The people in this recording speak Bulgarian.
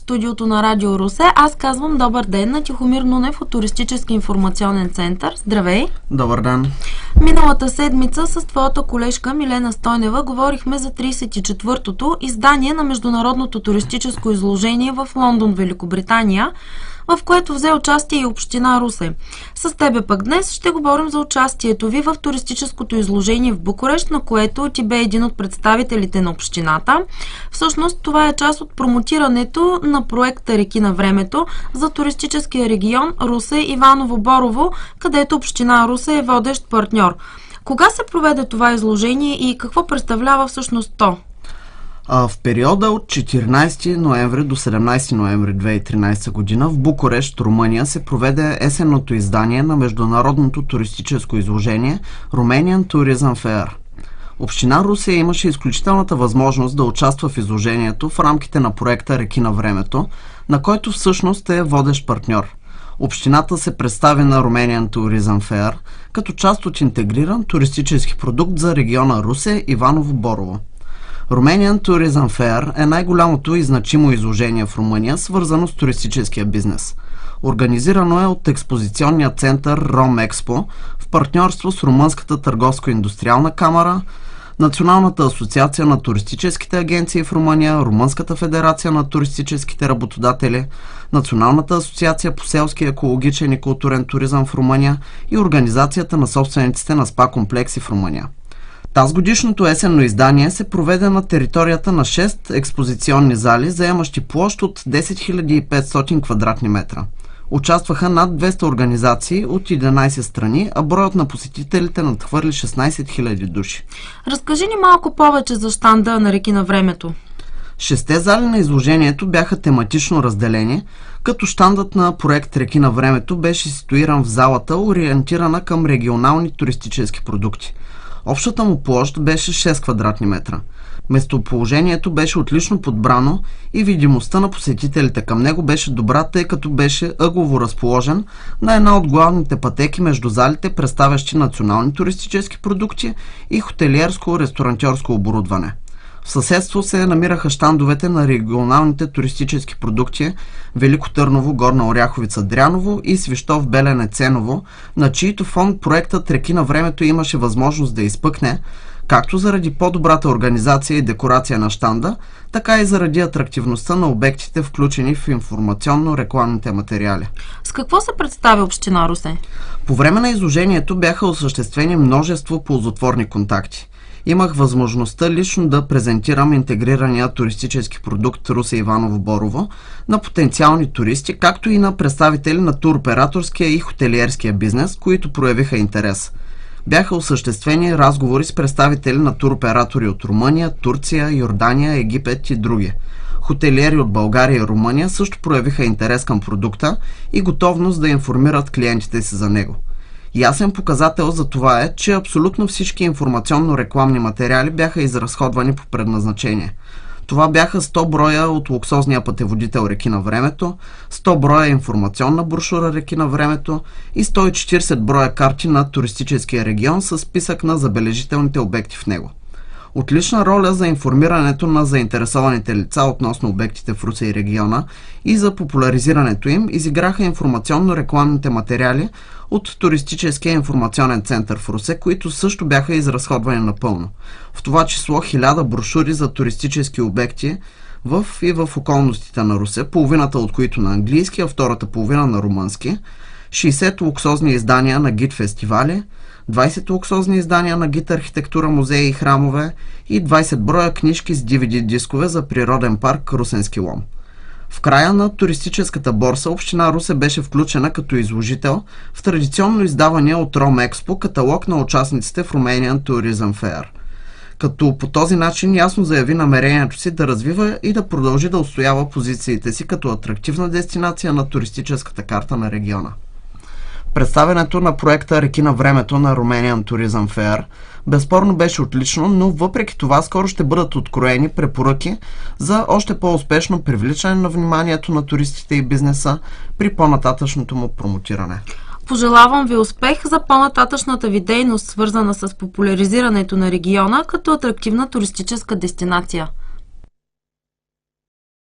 студиото на Радио Русе. Аз казвам добър ден на Тихомир Нунев от Туристически информационен център. Здравей! Добър ден! Миналата седмица с твоята колежка Милена Стойнева говорихме за 34-тото издание на Международното туристическо изложение в Лондон, Великобритания, в което взе участие и община Русе. С тебе пък днес ще говорим за участието ви в туристическото изложение в Букурещ, на което ти бе един от представителите на общината. Всъщност това е част от промотирането на проекта Реки на времето за туристическия регион Русе-Иваново-Борово, където община Русе е водещ партньор. Кога се проведе това изложение и какво представлява всъщност то? В периода от 14 ноември до 17 ноември 2013 година в Букурещ, Румъния, се проведе есенното издание на Международното туристическо изложение Romanian Tourism Fair. Община Русе имаше изключителната възможност да участва в изложението в рамките на проекта Реки на времето, на който всъщност е водещ партньор. Общината се представи на Romanian Tourism Fair като част от интегриран туристически продукт за региона Русе-Иваново-Борово. Romanian Tourism Fair е най-голямото и значимо изложение в Румъния, свързано с туристическия бизнес. Организирано е от експозиционния център Ромекспо в партньорство с Румънската търговско-индустриална камара, Националната асоциация на туристическите агенции в Румъния, Румънската федерация на туристическите работодатели, Националната асоциация по селски, екологичен и културен туризъм в Румъния и Организацията на собствениците на спа комплекси в Румъния. Тазгодишното есенно издание се проведе на територията на 6 експозиционни зали, заемащи площ от 10 500 квадратни метра. Участваха над 200 организации от 11 страни, а броят на посетителите надхвърли 16 000 души. Разкажи ни малко повече за щанда на Реки на времето. 6 зали на изложението бяха тематично разделени, като щандът на проект Реки на времето беше ситуиран в залата, ориентирана към регионални туристически продукти. Общата му площ беше 6 квадратни метра. Местоположението беше отлично подбрано и видимостта на посетителите към него беше добра, тъй като беше ъглово разположен на една от главните пътеки между залите, представящи национални туристически продукти и хотелиерско-ресторантьорско оборудване. В съседство се намираха щандовете на регионалните туристически продукти Велико Търново, Горна Оряховица, Дряново и Свищов, Белене, Ценово, на чието фон проектът Реки на времето имаше възможност да изпъкне, както заради по-добрата организация и декорация на щанда, така и заради атрактивността на обектите, включени в информационно-рекламните материали. С какво се представя община Русе? По време на изложението бяха осъществени множество ползотворни контакти. Имах възможността лично да презентирам интегрирания туристически продукт Русе-Иваново-Борово на потенциални туристи, както и на представители на туроператорския и хотелиерския бизнес, които проявиха интерес. Бяха осъществени разговори с представители на туроператори от Румъния, Турция, Йордания, Египет и други. Хотелиери от България и Румъния също проявиха интерес към продукта и готовност да информират клиентите си за него. Ясен показател за това е, че абсолютно всички информационно-рекламни материали бяха изразходвани по предназначение. Това бяха 100 броя от луксозния пътеводител Реки на времето, 100 броя информационна брошура Реки на времето и 140 броя карти на туристическия регион с списък на забележителните обекти в него. Отлична роля за информирането на заинтересованите лица относно обектите в Русе и региона и за популяризирането им изиграха информационно-рекламните материали от Туристическия информационен център в Русе, които също бяха изразходвани напълно. В това число 1000 брошури за туристически обекти в и в околностите на Русе, половината от които на английски, а втората половина на румънски, 60 луксозни издания на гид фестивали, 20 луксозни издания на гид архитектура, музеи и храмове и 20 броя книжки с DVD дискове за природен парк Русенски лом. В края на туристическата борса община Русе беше включена като изложител в традиционно издавания от Ромекспо каталог на участниците в Romanian Tourism Fair, като по този начин ясно заяви намерението си да развива и да продължи да отстоява позициите си като атрактивна дестинация на туристическата карта на региона. Представянето на проекта Реки на времето на Romanian Tourism Fair безспорно беше отлично, но въпреки това скоро ще бъдат откроени препоръки за още по-успешно привличане на вниманието на туристите и бизнеса при по-нататъчното му промотиране. Пожелавам ви успех за по-нататъчната ви дейност, свързана с популяризирането на региона като атрактивна туристическа дестинация.